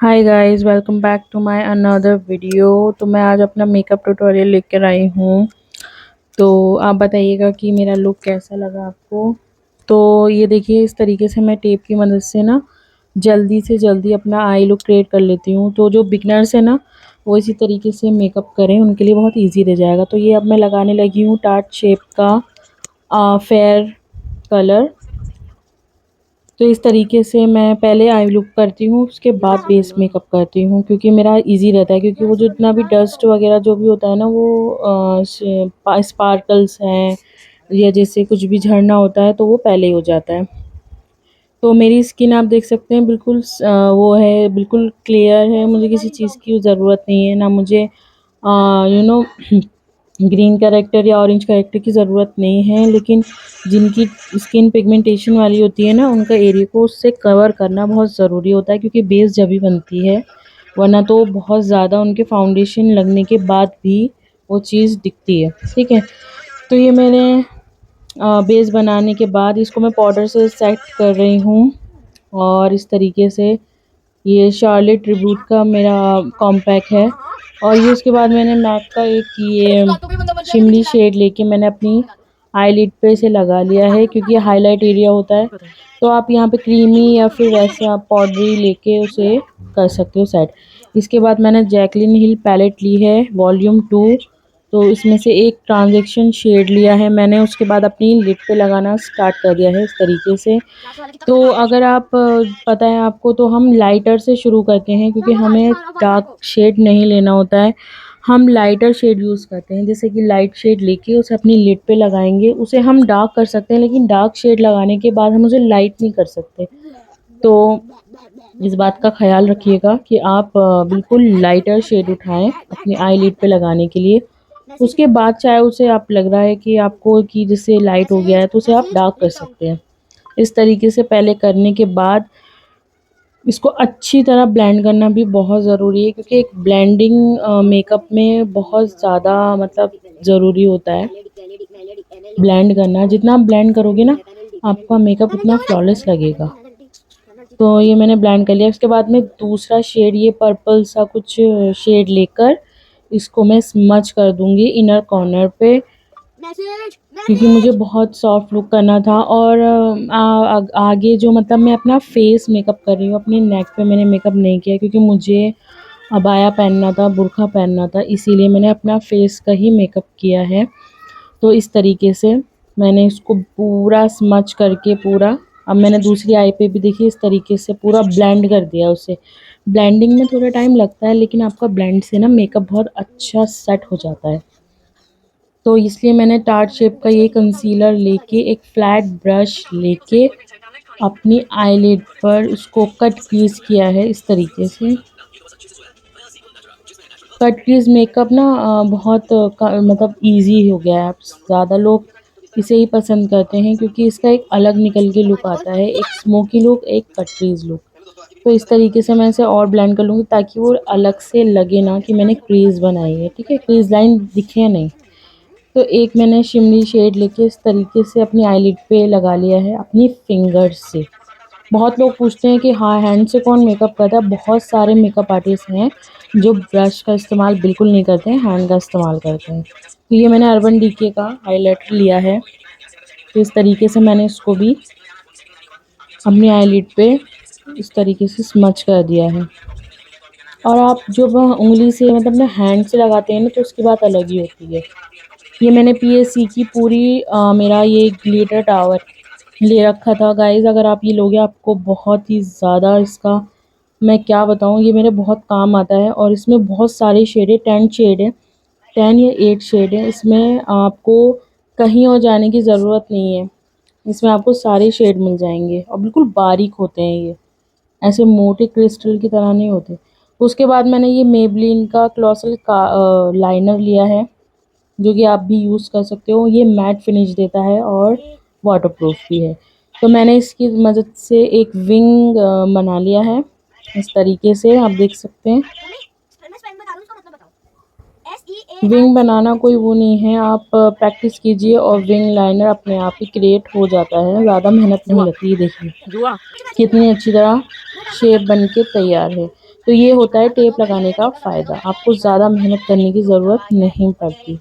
Hi guys, welcome back to my another video. तो मैं आज अपना मेकअप ट्यूटोरियल लेकर आई हूँ। तो आप बताइएगा कि मेरा लुक कैसा लगा आपको। तो ये देखिए, इस तरीके से मैं टेप की मदद से ना जल्दी से जल्दी अपना आई लुक क्रिएट कर लेती हूँ। तो जो बिगनर्स है ना, वो इसी तरीके से मेकअप करें, उनके लिए बहुत ईजी रह जाएगा। तो ये अब मैं लगाने लगी हूँ टार्ट शेप का फेयर कलर। तो इस तरीके से मैं पहले आई लुक करती हूँ, उसके बाद बेस मेकअप करती हूँ, क्योंकि मेरा इजी रहता है। क्योंकि वो जितना भी डस्ट वगैरह जो भी होता है ना, वो स्पार्कल्स हैं या जैसे कुछ भी झड़ना होता है तो वो पहले ही हो जाता है। तो मेरी स्किन आप देख सकते हैं, बिल्कुल वो है, बिल्कुल क्लियर है। मुझे किसी चीज़ की ज़रूरत नहीं है, ना मुझे यू नो ग्रीन करेक्टर या ऑरेंज करेक्टर की ज़रूरत नहीं है। लेकिन जिनकी स्किन पिगमेंटेशन वाली होती है ना, उनका एरिया को उससे कवर करना बहुत ज़रूरी होता है, क्योंकि बेस जब भी बनती है, वरना तो बहुत ज़्यादा उनके फाउंडेशन लगने के बाद भी वो चीज़ दिखती है। ठीक है, तो ये मैंने बेस बनाने के बाद इसको मैं पाउडर से सेट कर रही हूँ। और इस तरीके से ये शार्लेट ट्रिब्यूट का मेरा कॉम्पैक्ट है। और ये उसके बाद मैंने मैक का एक ये शिमली शेड लेके मैंने अपनी आईलिड पे इसे लगा लिया है, क्योंकि ये हाईलाइट एरिया होता है। तो आप यहाँ पे क्रीमी या फिर वैसे आप पाउडरी लेके उसे कर सकते हो सेट। इसके बाद मैंने जैकलिन हिल पैलेट ली है वॉल्यूम 2। तो इसमें से एक ट्रांजेक्शन शेड लिया है मैंने, उसके बाद अपनी लिड पे लगाना स्टार्ट कर दिया है इस तरीके से। तो अगर आप पता है आपको, तो हम लाइटर से शुरू करते हैं, क्योंकि हमें डार्क शेड नहीं लेना होता है। हम लाइटर शेड यूज़ करते हैं, जैसे कि लाइट शेड लेके उसे अपनी लिड पे लगाएंगे। उसे हम डार्क कर सकते हैं, लेकिन डार्क शेड लगाने के बाद हम उसे लाइट नहीं कर सकते। तो इस बात का ख्याल रखिएगा कि आप बिल्कुल लाइटर शेड उठाएं अपनी आई लिड पे लगाने के लिए। उसके बाद चाहे उसे आप लग रहा है कि आपको कि जिससे लाइट हो गया है, तो उसे आप डार्क कर सकते हैं। इस तरीके से पहले करने के बाद इसको अच्छी तरह ब्लेंड करना भी बहुत ज़रूरी है, क्योंकि एक ब्लेंडिंग मेकअप में बहुत ज़्यादा मतलब ज़रूरी होता है ब्लेंड करना। जितना आप ब्लेंड करोगे ना, आपका मेकअप उतना फ्लॉलेस लगेगा। तो ये मैंने ब्लेंड कर लिया। उसके बाद में दूसरा शेड, ये पर्पल सा कुछ शेड लेकर इसको मैं स्मच कर दूंगी इनर कॉर्नर पे, क्योंकि मुझे बहुत सॉफ्ट लुक करना था। और आगे जो मतलब मैं अपना फेस मेकअप कर रही हूँ, अपने नेक पे मैंने मेकअप नहीं किया, क्योंकि मुझे अबाया पहनना था, बुर्का पहनना था, इसीलिए मैंने अपना फेस का ही मेकअप किया है। तो इस तरीके से मैंने इसको पूरा स्मच करके पूरा, अब मैंने दूसरी आई पे भी देखिए इस तरीके से पूरा ब्लेंड कर दिया उसे। ब्लेंडिंग में थोड़ा टाइम लगता है, लेकिन आपका ब्लेंड से ना मेकअप बहुत अच्छा सेट हो जाता है। तो इसलिए मैंने टार्ट शेप का ये कंसीलर लेके एक फ्लैट ब्रश लेके अपनी आईलिड पर उसको कट क्रीज किया है इस तरीके से। कट क्रीज मेकअप ना बहुत मतलब इजी हो गया है। अब ज़्यादा लोग इसे ही पसंद करते हैं, क्योंकि इसका एक अलग निकल के लुक आता है, एक स्मोकी लुक, एक कट क्रीज लुक। तो इस तरीके से मैं इसे और ब्लेंड कर लूँगी, ताकि वो अलग से लगे ना कि मैंने क्रीज बनाई है। ठीक है, क्रीज लाइन दिखे नहीं। तो एक मैंने शिमली शेड लेके इस तरीके से अपनी आईलिड पे लगा लिया है अपनी फिंगर्स से। बहुत लोग पूछते हैं कि हाँ, हैंड से कौन मेकअप करता है। बहुत सारे मेकअप आर्टिस्ट हैं जो ब्रश का इस्तेमाल बिल्कुल नहीं करते हैं, हैंड का इस्तेमाल करते हैं। तो ये मैंने अर्बन डीके का हाइलाइटर लिया है। तो इस तरीके से मैंने इसको भी अपनी आईलिड पे इस तरीके से स्मच कर दिया है। और आप जब उंगली से मतलब अपने हैंड से लगाते हैं ना, तो उसकी बात अलग ही होती है। ये मैंने पीएससी की पूरी मेरा ये ग्लिटर टावर ले रखा था गाइस। अगर आप ये लोगे, आपको बहुत ही ज़्यादा इसका मैं क्या बताऊँ, ये मेरे बहुत काम आता है। और इसमें बहुत सारे शेड है, 10 शेड है, 10 या 8 शेड है। इसमें आपको कहीं और जाने की ज़रूरत नहीं है, इसमें आपको सारे शेड मिल जाएंगे। और बिल्कुल बारीक होते हैं ये, ऐसे मोटे क्रिस्टल की तरह नहीं होते। उसके बाद मैंने ये मेबलिन का क्लॉसल का लाइनर लिया है, जो कि आप भी यूज़ कर सकते हो। ये मैट फिनिश देता है और वाटरप्रूफ भी है। तो मैंने इसकी मदद से एक विंग बना लिया है इस तरीके से, आप देख सकते हैं। विंग बनाना कोई वो नहीं है, आप प्रैक्टिस कीजिए और विंग लाइनर अपने आप ही क्रिएट हो जाता है, ज़्यादा मेहनत नहीं लगती। देखिए कितनी अच्छी तरह शेप बन के तैयार है। तो ये होता है टेप लगाने का फ़ायदा, आपको ज़्यादा मेहनत करने की ज़रूरत नहीं पड़ती।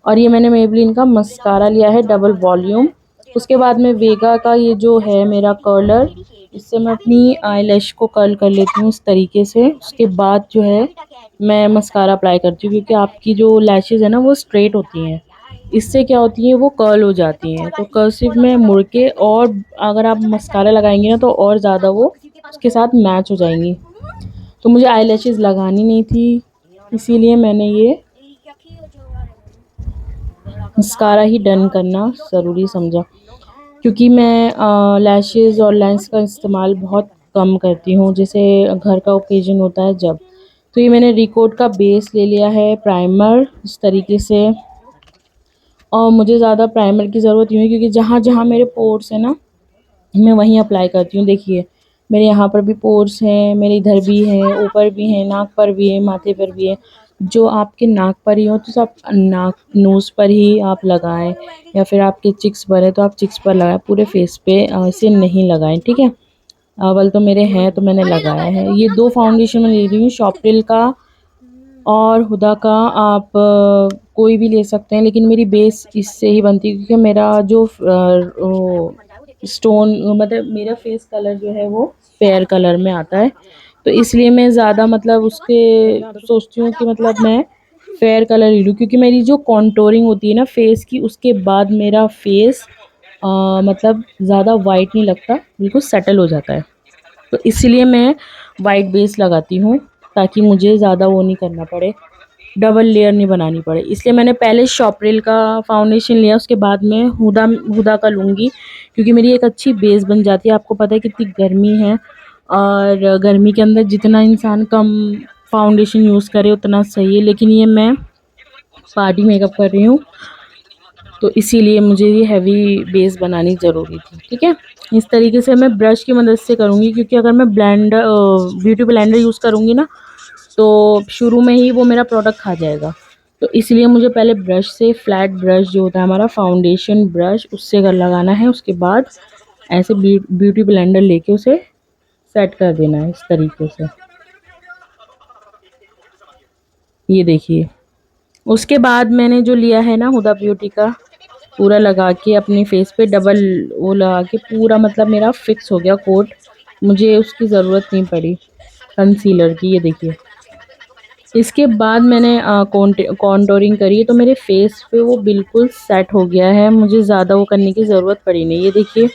और ये मैंने मेबलिन का मस्कारा लिया है डबल वॉल्यूम। उसके बाद में वेगा का ये जो है मेरा कर्लर, इससे मैं अपनी आईलैश को कर्ल कर लेती हूँ इस तरीके से। उसके बाद जो है मैं मस्कारा अप्लाई करती हूँ, क्योंकि आपकी जो लैशेज़ है ना वो स्ट्रेट होती हैं, इससे क्या होती है वो कर्ल हो जाती हैं। तो कर्सिव में मुड़ के, और अगर आप मस्कारा लगाएंगे ना तो और ज़्यादा वो उसके साथ मैच हो जाएंगी। तो मुझे आईलैशेज़ लगानी नहीं थी, इसीलिए मैंने ये मस्कारा ही डन करना ज़रूरी समझा। क्योंकि मैं लैशेज़ और लेंस का इस्तेमाल बहुत कम करती हूँ, जैसे घर का ओकेजन होता है जब। तो ये मैंने रिकोट का बेस ले लिया है, प्राइमर इस तरीके से। और मुझे ज़्यादा प्राइमर की ज़रूरत नहीं है, क्योंकि जहाँ जहाँ मेरे पोर्स हैं ना मैं वहीं अप्लाई करती हूँ। देखिए मेरे यहाँ पर भी पोर्स हैं, मेरे इधर भी हैं, ऊपर भी हैं, नाक पर भी है, माथे पर भी है। जो आपके नाक पर ही हो तो सब नाक नोज़ पर ही आप लगाएं, या फिर आपके चिक्स पर है तो आप चिक्स पर लगाएं, पूरे फेस पे इसे नहीं लगाएं, ठीक है। अवल तो मेरे हैं तो मैंने लगाया है। ये 2 फाउंडेशन मैं ले रही हूँ, शॉप्रिल का और हुदा का। आप कोई भी ले सकते हैं, लेकिन मेरी बेस इससे ही बनती है, क्योंकि मेरा जो स्टोन मतलब मेरा फेस कलर जो है वो फेयर कलर में आता है। तो इसलिए मैं ज़्यादा मतलब उसके सोचती हूँ कि मतलब मैं फेयर कलर ही लूँ, क्योंकि मेरी जो कॉन्टोरिंग होती है ना फेस की, उसके बाद मेरा फेस मतलब ज़्यादा वाइट नहीं लगता, बिल्कुल सेटल हो जाता है। तो इसलिए मैं वाइट बेस लगाती हूँ, ताकि मुझे ज़्यादा वो नहीं करना पड़े, डबल लेयर नहीं बनानी पड़े। इसलिए मैंने पहले शॉपरिल का फाउंडेशन लिया, उसके बाद में हुदा हुदा का लूँगी, क्योंकि मेरी एक अच्छी बेस बन जाती है। आपको पता है कितनी गर्मी है, और गर्मी के अंदर जितना इंसान कम फाउंडेशन यूज़ करे उतना सही है, लेकिन ये मैं पार्टी मेकअप कर रही हूँ तो इसीलिए मुझे ये हैवी बेस बनानी ज़रूरी थी, ठीक है। इस तरीके से मैं ब्रश की मदद से करूँगी, क्योंकि अगर मैं ब्लेंडर ब्यूटी ब्लेंडर यूज़ करूँगी ना तो शुरू में ही वो मेरा प्रोडक्ट खा जाएगा। तो इसलिए मुझे पहले ब्रश से, फ्लैट ब्रश जो होता है हमारा फाउंडेशन ब्रश, उससे कर लगाना है। उसके बाद ऐसे ब्यूटी ब्लेंडर लेके उसे सेट कर देना है इस तरीके से। ये देखिए, उसके बाद मैंने जो लिया है ना हुदा ब्यूटी का, पूरा लगा के अपने फेस पे डबल वो लगा के पूरा मतलब मेरा फिक्स हो गया कोट, मुझे उसकी ज़रूरत नहीं पड़ी कंसीलर की। ये देखिए, इसके बाद मैंने कॉन्टोरिंग करी तो मेरे फेस पे वो बिल्कुल सेट हो गया है, मुझे ज़्यादा वो करने की ज़रूरत पड़ी नहीं। ये देखिए,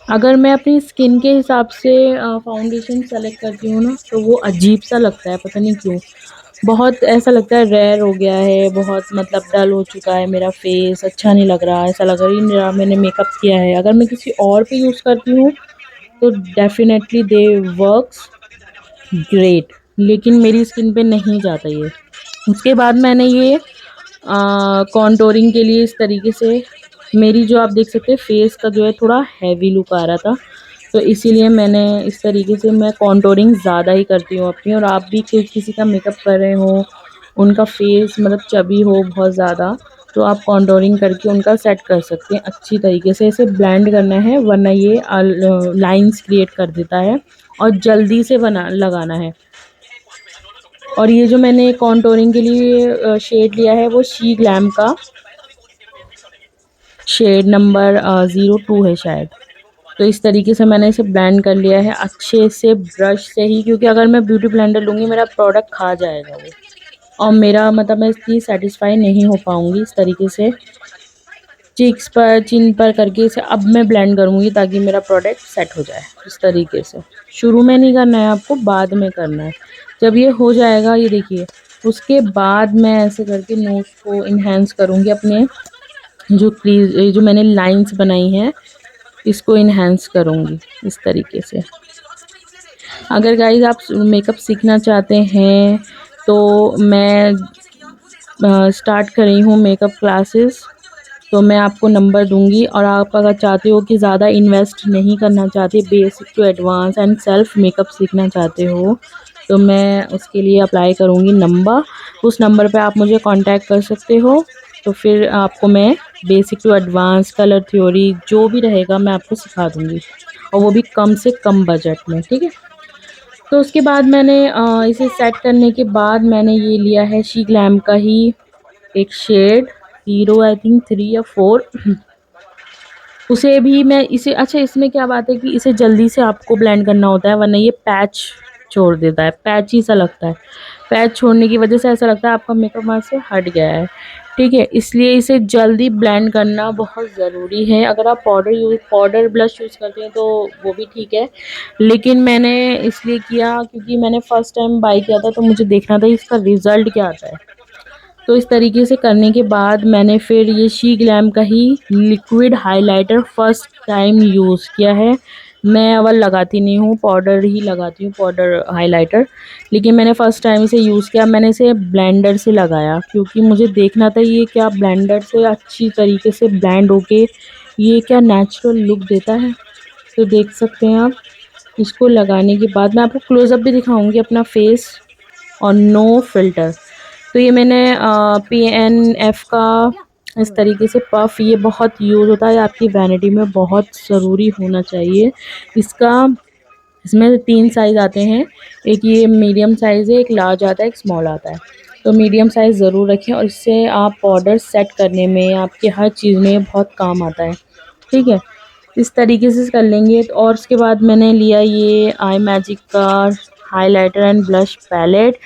अगर मैं अपनी स्किन के हिसाब से फाउंडेशन सेलेक्ट करती हूँ ना तो वो अजीब सा लगता है, पता नहीं क्यों। बहुत ऐसा लगता है रेयर हो गया है, बहुत मतलब डल हो चुका है मेरा फेस, अच्छा नहीं लग रहा, ऐसा लग रहा है मेरा मैंने मेकअप किया है। अगर मैं किसी और पे यूज़ करती हूँ तो डेफिनेटली दे वर्क्स ग्रेट, लेकिन मेरी स्किन पे नहीं जाता ये। उसके बाद मैंने ये कॉन्टोरिंग के लिए इस तरीके से, मेरी जो आप देख सकते हैं फेस का जो है थोड़ा हैवी लुक आ रहा था, तो इसीलिए मैंने इस तरीके से मैं कॉन्टोरिंग ज़्यादा ही करती हूँ अपनी। और आप भी किसी का मेकअप कर रहे हो, उनका फेस मतलब चबी हो बहुत ज़्यादा, तो आप कॉन्टोरिंग करके उनका सेट कर सकते हैं अच्छी तरीके से। इसे ब्लेंड करना है, वरना ये लाइंस क्रिएट कर देता है, और जल्दी से बना लगाना है। और ये जो मैंने कॉन्टोरिंग के लिए शेड लिया है वो शी ग्लैम का शेड नंबर 02 है शायद। तो इस तरीके से मैंने इसे ब्लेंड कर लिया है अच्छे से ब्रश से ही, क्योंकि अगर मैं ब्यूटी ब्लेंडर लूँगी मेरा प्रोडक्ट खा जाएगा वो, और मेरा मतलब मैं इतनी सेटिस्फाई नहीं हो पाऊँगी। इस तरीके से चीक्स पर, चिन पर करके इसे अब मैं ब्लेंड करूँगी, ताकि मेरा प्रोडक्ट सेट हो जाए इस तरीके से। शुरू में नहीं करना है आपको, बाद में करना है। जब ये हो जाएगा, ये देखिए, उसके बाद मैं ऐसे करके नोज़ को इन्हेंस करूँगी, अपने जो क्रीज जो मैंने लाइंस बनाई हैं इसको इन्हेंस करूँगी इस तरीके से। अगर गाइस आप मेकअप सीखना चाहते हैं तो मैं स्टार्ट कर रही हूँ मेकअप क्लासेस, तो मैं आपको नंबर दूंगी। और आप अगर चाहते हो कि ज़्यादा इन्वेस्ट नहीं करना चाहते, basic to advance and self makeup सीखना चाहते हो, तो मैं उसके लिए अप्लाई करूँगी नंबर। उस नंबर पे आप मुझे कांटेक्ट कर सकते हो, तो फिर आपको मैं basic to advance colour theory जो भी रहेगा मैं आपको सिखा दूँगी, और वो भी कम से कम बजट में, ठीक है। तो उसके बाद मैंने इसे सेट करने के बाद मैंने ये लिया है शी ग्लैम का ही एक शेड 0 आई थिंक 3 या 4। उसे भी मैं इसे अच्छा इसमें क्या बात है कि इसे जल्दी से आपको ब्लेंड करना होता है, वरना ये पैच छोड़ देता है, पैच ही सा लगता है। पैच छोड़ने की वजह से ऐसा लगता है आपका मेकअप वहाँ से हट गया है। ठीक है, इसलिए इसे जल्दी ब्लेंड करना बहुत ज़रूरी है। अगर आप पाउडर ब्लश यूज़ करते हैं तो वो भी ठीक है, लेकिन मैंने इसलिए किया क्योंकि मैंने फ़र्स्ट टाइम बाय किया था, तो मुझे देखना था इसका रिज़ल्ट क्या आता है। तो इस तरीके से करने के बाद मैंने फिर ये शी ग्लैम का ही liquid highlighter first time use किया है। मैं अवल लगाती नहीं हूँ, पाउडर ही लगाती हूँ, पाउडर हाइलाइटर। लेकिन मैंने फ़र्स्ट टाइम इसे यूज़ किया, मैंने इसे ब्लेंडर से लगाया क्योंकि मुझे देखना था ये क्या ब्लेंडर से अच्छी तरीके से ब्लेंड होके ये क्या नेचुरल लुक देता है। तो देख सकते हैं आप, इसको लगाने के बाद मैं आपको क्लोज़अप भी दिखाऊंगी अपना फेस और नो फ़िल्टर। तो ये मैंने PNF का इस तरीके से पफ़, ये बहुत यूज़ होता है आपकी वैनिटी में, बहुत ज़रूरी होना चाहिए इसका। इसमें 3 साइज़ आते हैं, एक ये मीडियम साइज़ है, एक लार्ज आता है, एक स्मॉल आता है। तो मीडियम साइज़ ज़रूर रखें और इससे आप पाउडर सेट करने में, आपके हर चीज़ में बहुत काम आता है। ठीक है, इस तरीके से कर लेंगे। तो और उसके बाद मैंने लिया ये आई मैजिक का हाइलाइटर एंड ब्लश पैलेट।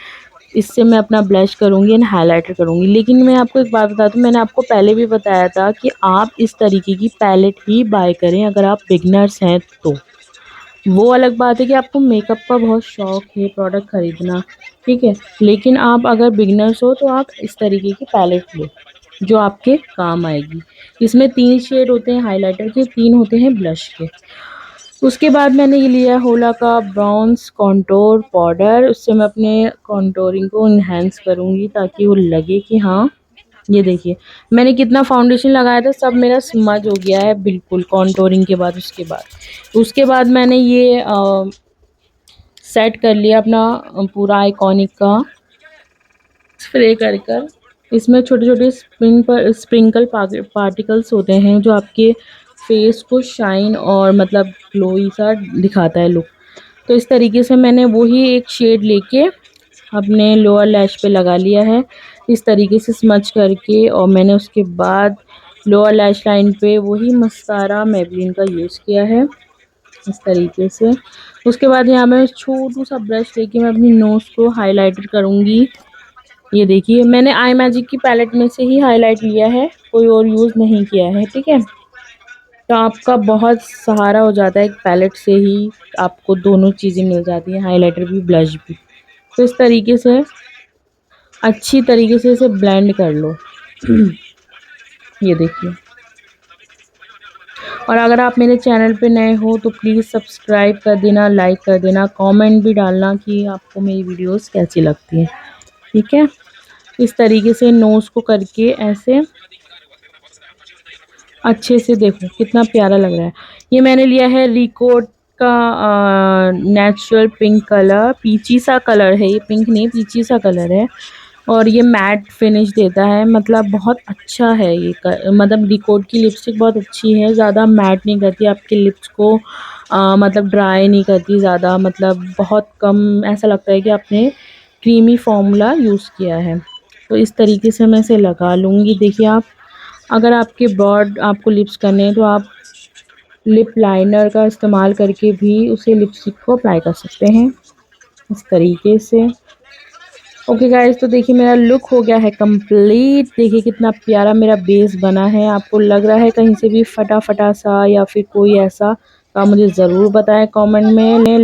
इससे मैं अपना ब्लश करूँगी एंड हाइलाइटर करूँगी। लेकिन मैं आपको एक बात बता दूँ, मैंने आपको पहले भी बताया था कि आप इस तरीके की पैलेट ही बाय करें अगर आप बिगनर्स हैं तो। वो अलग बात है कि आपको मेकअप का बहुत शौक है प्रोडक्ट खरीदना, ठीक है, लेकिन आप अगर बिगनर्स हो तो आप इस तरीके की पैलेट लो जो आपके काम आएगी। इसमें 3 शेड होते हैं हाइलाइटर के, 3 होते हैं ब्लश के। उसके बाद मैंने ये लिया होला का ब्राउन्स कॉन्टोर पाउडर। उससे मैं अपने कॉन्टोरिंग को इन्हेंस करूँगी ताकि वो लगे कि हाँ, ये देखिए मैंने कितना फाउंडेशन लगाया था, सब मेरा स्मज हो गया है बिल्कुल कॉन्टोरिंग के बाद। उसके बाद मैंने ये सेट कर लिया अपना पूरा आइकॉनिक का स्प्रे कर कर। इसमें छोटे छोटे स्प्रिंकल पार्टिकल्स होते हैं जो आपके फेस को शाइन और मतलब ग्लोई सा दिखाता है लुक। तो इस तरीके से मैंने वही एक शेड लेके अपने लोअर लैश पे लगा लिया है इस तरीके से स्मच करके। और मैंने उसके बाद लोअर लैश लाइन पे वही मस्कारा मेबलिन का यूज़ किया है इस तरीके से। उसके बाद यहाँ मैं छोटू सा ब्रश लेके मैं अपनी नोज़ को हाइलाइटर करूँगी। ये देखिए मैंने आई मैजिक की पैलेट में से ही हाईलाइट लिया है, कोई और यूज़ नहीं किया है। ठीक है, तो आपका बहुत सहारा हो जाता है, एक पैलेट से ही आपको दोनों चीज़ें मिल जाती हैं, हाइलाइटर भी ब्लश भी। तो इस तरीके से अच्छी तरीके से इसे ब्लेंड कर लो। ये देखिए। और अगर आप मेरे चैनल पे नए हो तो प्लीज़ सब्सक्राइब कर देना, लाइक कर देना, कमेंट भी डालना कि आपको मेरी वीडियोस कैसी लगती हैं। ठीक है, इस तरीके से नोज़ को करके ऐसे अच्छे से देखो कितना प्यारा लग रहा है। ये मैंने लिया है रिकोट का नेचुरल पिंक कलर, पीची सा कलर है ये, पिंक नहीं पीची सा कलर है। और ये मैट फिनिश देता है, मतलब बहुत अच्छा है ये मतलब रिकोट की लिपस्टिक बहुत अच्छी है, ज़्यादा मैट नहीं करती आपके लिप्स को, मतलब ड्राई नहीं करती ज़्यादा, मतलब बहुत कम ऐसा लगता है कि आपने क्रीमी फॉर्मूला यूज़ किया है। तो इस तरीके से मैं इसे लगा लूँगी। देखिए आप, अगर आपके ब्रॉड आपको लिप्स करने हैं तो आप लिप लाइनर का इस्तेमाल करके भी उसे लिपस्टिक को अप्लाई कर सकते हैं इस तरीके से। ओके गाइस, तो देखिए मेरा लुक हो गया है कंप्लीट। देखिए कितना प्यारा मेरा बेस बना है। आपको लग रहा है कहीं से भी फटा फटा सा या फिर कोई ऐसा, तो आप मुझे ज़रूर बताएं कमेंट में।